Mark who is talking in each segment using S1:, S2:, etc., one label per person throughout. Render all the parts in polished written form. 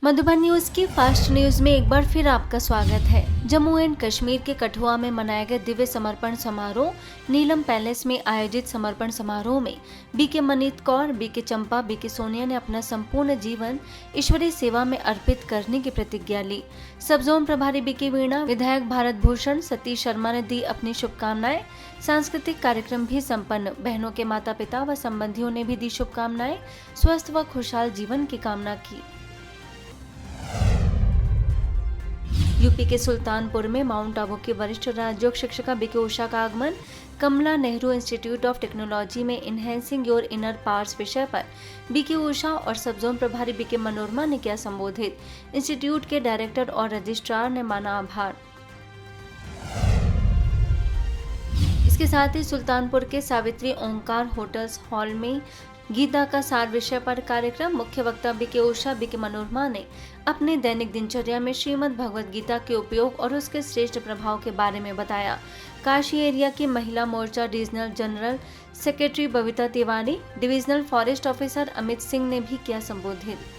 S1: Madhuban news की fast news में एक बार फिर आपका स्वागत है। जम्मू एंड कश्मीर के कठुआ में मनाया गया दिव्य समर्पण समारोह नीलम पैलेस में आयोजित समर्पण समारोह में बीके मनीत कौर, बीके चंपा, बीके सोनिया ने अपना संपूर्ण जीवन ईश्वरीय सेवा में अर्पित करने की प्रतिज्ञा ली। सब जोन प्रभारी बीके वीणा, विधायक भारत भूषण सतीश शर्मा ने दी अपनी शुभकामनाएं। सांस्कृतिक कार्यक्रम भी संपन्न। बहनों के माता पिता व संबंधियों ने भी दी शुभकामनाएं। स्वस्थ व खुशहाल जीवन की कामना की। यूपी के सुल्तानपुर में माउंट आबू की वरिष्ठ राजयोग शिक्षिका बीके उषा का आगमन। कमला नेहरू इंस्टीट्यूट ऑफ टेक्नोलॉजी में इनहेंसिंग योर इनर पावर्स विषय पर बीके उषा और सब जोन प्रभारी बीके मनोरमा ने किया संबोधित। इंस्टीट्यूट के डायरेक्टर और रजिस्ट्रार ने माना आभार। इसके साथ ही सुल्तानपुर के सावित्री ओंकार होटल्स हॉल में गीता का सार विषय पर कार्यक्रम। मुख्य वक्ता बीके उषा, बीके मनोरमा ने अपने दैनिक दिनचर्या में श्रीमद् भगवद गीता के उपयोग और उसके श्रेष्ठ प्रभाव के बारे में बताया। काशी एरिया की महिला मोर्चा regional general secretary Babita Tiwari, divisional forest officer Amit Singh ने भी किया संबोधित।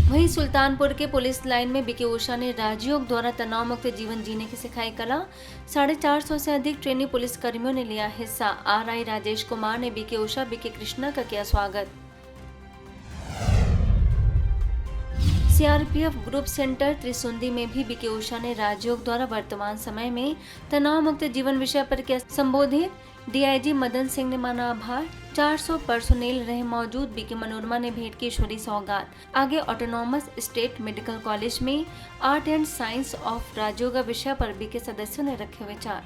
S1: वहीं सुल्तानपुर के पुलिस लाइन में बीके उषा ने राजयोग द्वारा तनाव मुक्त जीवन जीने की सिखाई कला। 450 से अधिक ट्रेनी पुलिस कर्मियों ने लिया हिस्सा। आरआई राजेश कुमार ने बीके उषा, बीके कृष्णा का किया स्वागत। सीआरपीएफ ग्रुप सेंटर त्रिसुंदी में भी बीके उषा ने राजयोग द्वारा वर्तमान समय में तनाव मुक्त जीवन विषय पर किया संबोधित। डीआईजी मदन सिंह ने माना आभार। 400 पर्सोनेल रहे मौजूद। बीके मनोरमा ने भेंट की ईश्वरी सौगात। आगे ऑटोनॉमस स्टेट मेडिकल कॉलेज में आर्ट एंड साइंस ऑफ राजयोग विषय पर बीके सदस्यों ने रखे विचार।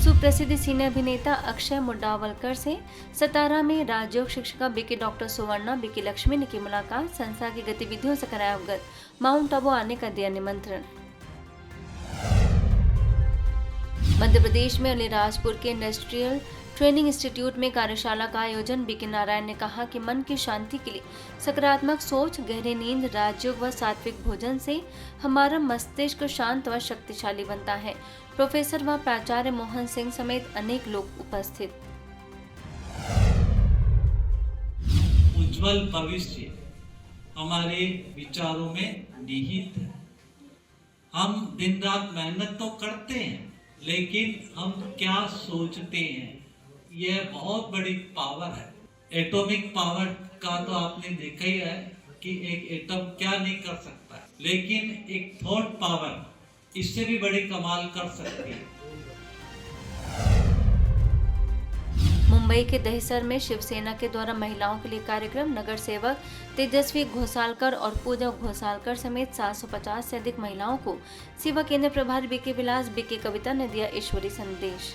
S1: सुप्रसिद्ध सिने अभिनेता अक्षय मुंडावलकर से सतारा में राजयोग शिक्षिका बीके डॉक्टर सुवर्णा, बीके लक्ष्मी ने की मुलाकात। संस्था की गतिविधियों से कराया अवगत। माउंट आबू आने का दिया निमंत्रण। मध्य प्रदेश में अलीराजपुर के इंडस्ट्रियल ट्रेनिंग इंस्टीट्यूट में कार्यशाला का आयोजन। बीके नारायण ने कहा कि मन की शांति के लिए सकारात्मक सोच, गहरी नींद, राजयोग व सात्विक भोजन से हमारा मस्तिष्क शांत व शक्तिशाली बनता है। प्रोफेसर व प्राचार्य मोहन सिंह समेत अनेक लोग उपस्थित।
S2: उज्जवल भविष्य हमारे विचारों में निहित है। हम दिन रात मेहनत तो करते हैं, लेकिन हम क्या सोचते हैं, यह बहुत बड़ी पावर है। एटॉमिक पावर का तो आपने देखा ही है कि एक एटम क्या नहीं कर सकता है, लेकिन एक थॉट पावर इससे भी बड़ी कमाल कर सकती है।
S1: मुंबई के दहिसर में शिवसेना के द्वारा महिलाओं के लिए कार्यक्रम। नगर सेवक तेजस्वी घोसालकर और पूजा घोसालकर समेत 750 से अधिक महिलाओं को सेवा केंद्र प्रभारी बीके विलास, बीके कविता ने दिया ईश्वरी संदेश।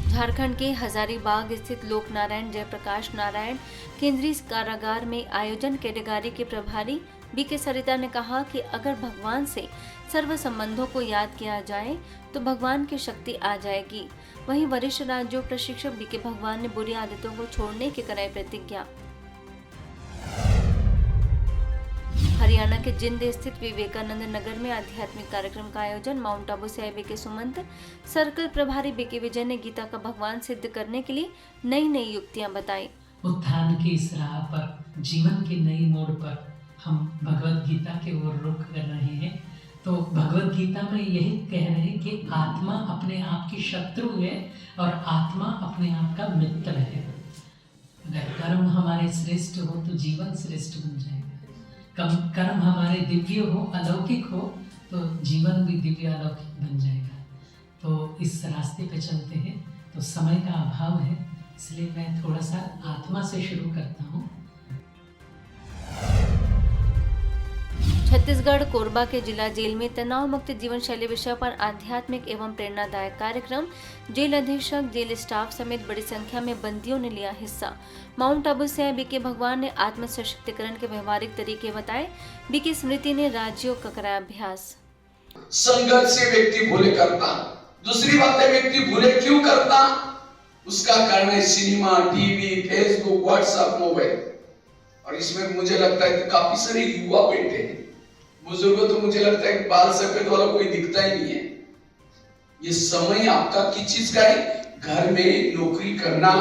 S1: झारखंड के हजारीबाग स्थित लोक नारायण जयप्रकाश नारायण केंद्रीय कारागार में आयोजन कैटेगरी के प्रभारी बीके सरिता ने कहा कि अगर भगवान से सर्व संबंधों को याद किया जाए तो भगवान की शक्ति आ जाएगी। वहीं वरिष्ठ राजयोग प्रशिक्षक बीके भगवान ने बुरी आदतों को छोड़ने की कराई प्रतिज्ञा। हरियाणा के जिंद स्थित विवेकानंद नगर में आध्यात्मिक कार्यक्रम का आयोजन। माउंट आबू से आए बीके सुमंत, सर्कल प्रभारी बीके विजय ने गीता का भगवान सिद्ध करने के लिए नई नई युक्तियां बताई।
S3: उत्थान की इस राह पर, जीवन के नई मोड़ पर हम भगवद गीता के ओर रुख कर रहे हैं। तो भगवद गीता में यही कह रहे हैं कि आत्मा अपने आप की शत्रु है और आत्मा अपने आप का मित्र है। अगर कर्म हमारे श्रेष्ठ हो तो जीवन श्रेष्ठ बन जाएगा। कर्म हमारे दिव्य हो, अलौकिक हो, तो जीवन भी दिव्य अलौकिक बन जाएगा। तो इस रास्ते पे चलते हैं। तो समय का अभाव है, इसलिए मैं थोड़ा सा आत्मा से शुरू करता हूँ।
S1: छत्तीसगढ़ कोरबा के जिला जेल में तनाव मुक्त जीवन शैली विषय पर आध्यात्मिक एवं प्रेरणादायक कार्यक्रम। जेल अधीक्षक, जेल स्टाफ समेत बड़ी संख्या में बंदियों ने लिया हिस्सा। माउंट आबू से आए बीके भगवान ने आत्म सशक्तिकरण के व्यवहारिक तरीके बताए। बीके स्मृति ने राज्यों का कराया अभ्यास।
S4: संघर्ष से व्यक्ति भूले करता। दूसरी बात है, व्यक्ति भूले क्यों करता? उसका कारण है cinema, TV, Facebook, WhatsApp, mobile. और इसमें मुझे लगता है कि काफी सारे युवा बैठे हैं। बुजुर्गों तो मुझे लगता है कि बाल सफेद वाला कोई दिखता ही नहीं है। ये समय आपका किस चीज का है? घर में नौकरी करना,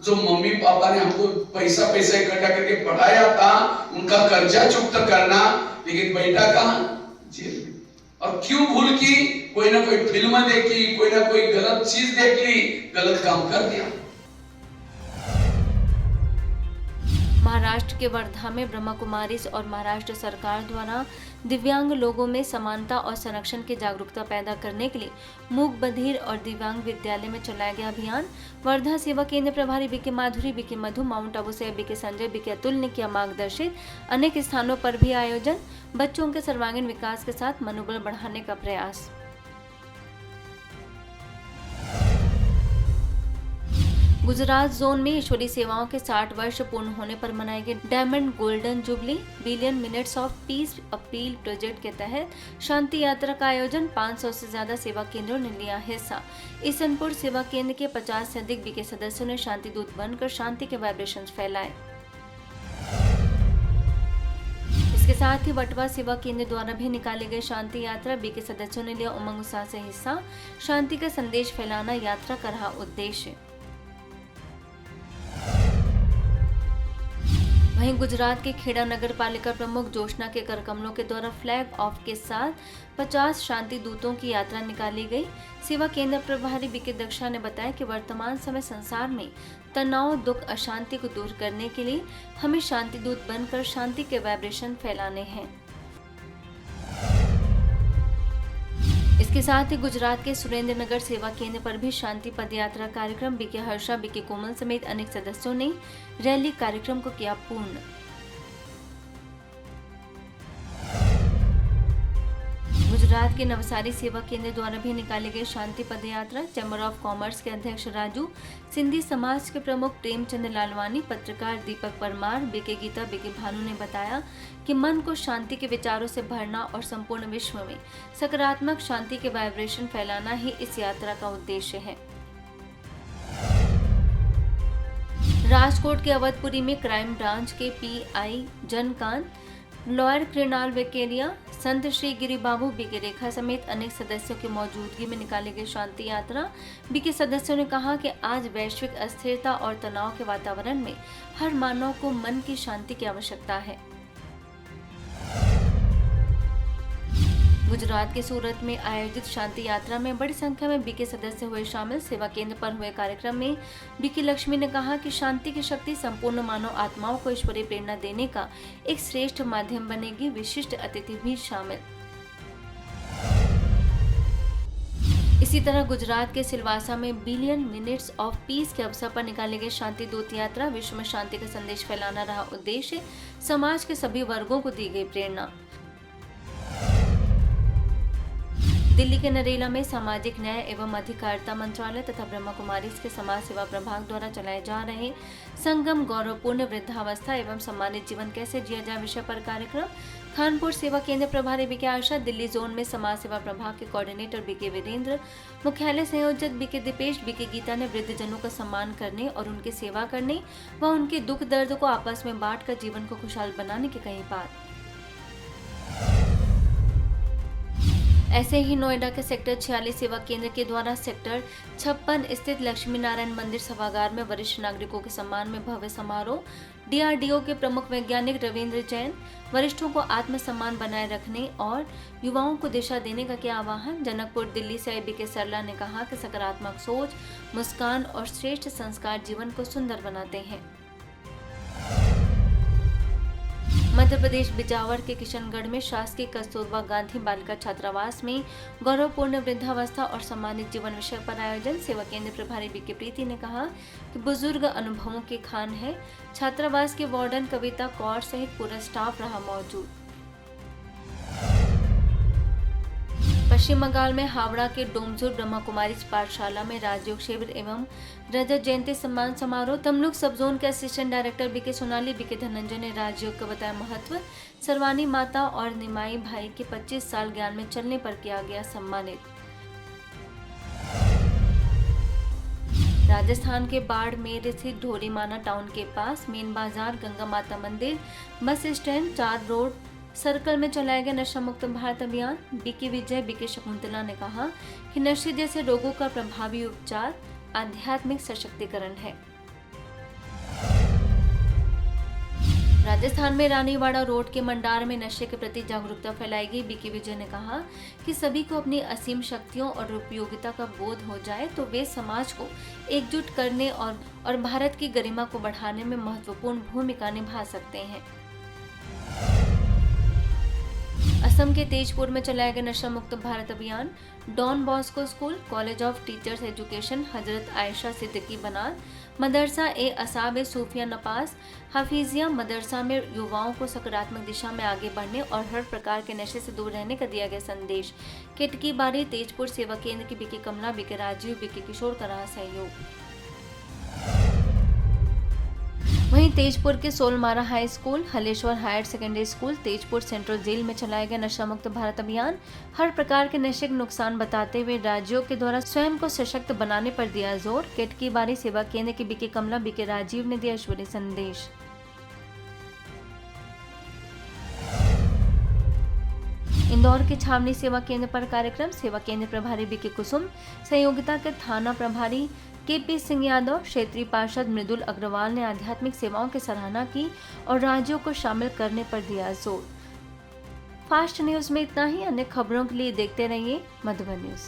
S4: जो मम्मी पापा ने हमको पैसा इकट्ठा करके पढ़ाया था उनका कर्जा चुकता करना, लेकिन बेटा कहाँ? जेल में। और क्यों भूल की? कोई ना कोई फिल्म देखी, कोई ना कोई गलत चीज देख ली, गलत काम कर दिया।
S1: महाराष्ट्र के वर्धा में ब्रह्मा कुमारीज और महाराष्ट्र सरकार द्वारा दिव्यांग लोगों में समानता और संरक्षण की जागरूकता पैदा करने के लिए मूक बधिर और दिव्यांग विद्यालय में चलाया गया अभियान। वर्धा सेवा केंद्र प्रभारी बीके माधुरी, बीके मधु, माउंट आबू से बीके संजय, बीके अतुल ने किया मार्गदर्शित। अनेक स्थानों पर भी आयोजन, बच्चों के सर्वांगीण विकास के साथ मनोबल बढ़ाने का प्रयास। गुजरात जोन में ईश्वरीय सेवाओं के 60 वर्ष पूर्ण होने पर मनाई गई diamond golden jubilee billion minutes of peace appeal project के तहत शांति यात्रा का आयोजन। 500 से ज्यादा सेवा केंद्रों ने लिया हिस्सा। ईसनपुर सेवा केंद्र के 50 से अधिक बीके सदस्यों ने शांति दूत बनकर शांति के वाइब्रेशंस फैलाए। इसके साथ ही वटवा सेवा केंद्र द्वारा भी निकाली गई शांति यात्रा, बीके सदस्यों ने लिया उमंग उत्साह से हिस्सा। शांति का संदेश फैलाना यात्रा का रहा उद्देश्य। वहीं गुजरात के खेड़ा नगर पालिका प्रमुख जोशना के करकमलों के द्वारा फ्लैग ऑफ के साथ 50 शांति दूतों की यात्रा निकाली गई। सेवा केंद्र प्रभारी बीके दक्षा ने बताया कि वर्तमान समय संसार में तनाव, दुख, अशांति को दूर करने के लिए हमें शांति दूत बनकर शांति के वाइब्रेशन फैलाने हैं। इसके साथ ही गुजरात के सुरेंद्र नगर सेवा केंद्र पर भी शांति पदयात्रा कार्यक्रम, बीके हर्षा, बीके कोमल समेत अनेक सदस्यों ने रैली कार्यक्रम को किया पूर्ण। गुजरात के नवसारी सेवा केंद्र द्वारा भी निकाली गई शांति पदयात्रा। चैम्बर ऑफ कॉमर्स के अध्यक्ष राजू, सिंधी समाज के प्रमुख प्रेमचंद लालवानी, पत्रकार दीपक परमार, बीके गीता, बीके भानु ने बताया कि मन को शांति के विचारों से भरना और संपूर्ण विश्व में सकारात्मक शांति के वाइब्रेशन फैलाना ही इस यात्रा का उद्देश्य है। राजकोट के अवधपुरी में क्राइम ब्रांच के पीआई जनकांत, लॉयर कृणाल वेकेरिया, संत श्री गिरी बाबू, बीके रेखा समेत अनेक सदस्यों की मौजूदगी में निकाली गई शांति यात्रा। बीके सदस्यों ने कहा कि आज वैश्विक अस्थिरता और तनाव के वातावरण में हर मानव को मन की शांति की आवश्यकता है। गुजरात के सूरत में आयोजित शांति यात्रा में बड़ी संख्या में बीके सदस्य हुए शामिल। सेवा केंद्र पर हुए कार्यक्रम में बीके लक्ष्मी ने कहा कि शांति की शक्ति संपूर्ण मानव आत्माओं को ईश्वरीय प्रेरणा देने का एक श्रेष्ठ माध्यम बनेगी। विशिष्ट अतिथि भी शामिल। इसी तरह गुजरात के सिलवासा में बिलियन मिनट्स ऑफ पीस के अवसर पर निकाली गई शांति दूत यात्रा। विश्व में शांति का संदेश फैलाना रहा उद्देश्य। समाज के सभी वर्गों को दी गई प्रेरणा। दिल्ली के नरेला में सामाजिक न्याय एवं अधिकारिता मंत्रालय तथा ब्रह्मा कुमारीज के समाज सेवा प्रभाग द्वारा चलाए जा रहे संगम गौरवपूर्ण वृद्धावस्था एवं सम्मानित जीवन कैसे जिया जाए विषय पर कार्यक्रम। खानपुर सेवा केंद्र प्रभारी बीके आशा, दिल्ली जोन में समाज सेवा प्रभाग के कोऑर्डिनेटर बीके वीरेंद्र, मुख्यालय संयोजक बीके दीपेश, बीके गीता ने वृद्धजनों का सम्मान करने और उनकी सेवा करने व उनके दुख दर्द को आपस में बांटकर जीवन को खुशहाल बनाने की कही बात। ऐसे ही नोएडा के सेक्टर 46 सेवा केंद्र के द्वारा सेक्टर 56 स्थित लक्ष्मी नारायण मंदिर सभागार में वरिष्ठ नागरिकों के सम्मान में भव्य समारोह। डीआरडीओ के प्रमुख वैज्ञानिक रविंद्र जैन, वरिष्ठों को आत्मसम्मान बनाए रखने और युवाओं को दिशा देने का किया आह्वान। जनकपुर दिल्ली से बीके सरला ने कहा कि सकारात्मक सोच, मुस्कान और श्रेष्ठ संस्कार जीवन को सुंदर बनाते हैं। मध्य प्रदेश बिजावर के किशनगढ़ में शासकीय कस्तूरबा गांधी बालिका छात्रावास में गौरवपूर्ण वृद्धावस्था और सम्मानित जीवन विषय पर आयोजन। सेवा केंद्र प्रभारी बीके प्रीति ने कहा कि बुजुर्ग अनुभवों की खान है। छात्रावास के वार्डन कविता कौर सहित पूरा स्टाफ रहा मौजूद। पश्चिम बंगाल में हावड़ा के डोमजुर ब्रह्मा कुमारीज पाठशाला में राजयोग शिविर एवं रजत जयंती सम्मान समारोह। तमलुक सब जोन के assistant director BK Sonali, BK Dhananjay ने राजयोग का बताया महत्व। सरवानी माता और निमाई भाई के 25 साल ज्ञान में चलने पर किया गया सम्मानित। राजस्थान के बाड़मेर स्थित ढोरीमाना टाउन के पास मेन बाजार, गंगा माता मंदिर, बस स्टैंड, 4 रोड सर्कल में चलाया गया नशा मुक्त भारत अभियान। बीके विजय, बीके शकुंतला ने कहा कि नशे जैसे रोगों का प्रभावी उपचार आध्यात्मिक सशक्तिकरण है। राजस्थान में रानीवाड़ा रोड के मंडार में नशे के प्रति जागरूकता फैलाई गई। बीके विजय ने कहा कि सभी को अपनी असीम शक्तियों और उपयोगिता का बोध हो जाए तो वे समाज को एकजुट करने और भारत की गरिमा को बढ़ाने में महत्वपूर्ण भूमिका निभा सकते हैं। असम के तेजपुर में चलाया गया नशा मुक्त भारत अभियान। Don Bosco school, college of teachers education, Hazrat Ayesha Siddiqui बनार, मदरसा ए असाब ए सूफिया नपास, हफीजिया मदरसा में युवाओं को सकारात्मक दिशा में आगे बढ़ने और हर प्रकार के नशे से दूर रहने का दिया गया संदेश। केटकी बारी तेजपुर सेवा केंद्र की BK Kamala, BK Rajiv, BK Kishore का रहा सहयोग। वहीं तेजपुर के Solmara high school, Haleshwar higher secondary school, Tezpur central jail में चलाया गया नशा मुक्त भारत अभियान। हर प्रकार के नशे के नुकसान बताते हुए राज्यों के द्वारा स्वयं को सशक्त बनाने पर दिया जोर। केटकी बारी सेवा केंद्र की बीके कमला, बीके राजीव ने दिया ईश्वरीय संदेश। इंदौर के छावनी सेवा केंद्र पर कार्यक्रम। सेवा केंद्र प्रभारी बीके कुसुम, सहयोगिता के थाना प्रभारी केपी सिंह यादव, क्षेत्रीय पार्षद मृदुल अग्रवाल ने आध्यात्मिक सेवाओं की सराहना की और राज्यों को शामिल करने पर दिया जोर। फास्ट न्यूज में इतना ही। अन्य खबरों के लिए देखते रहिए मधुबन न्यूज।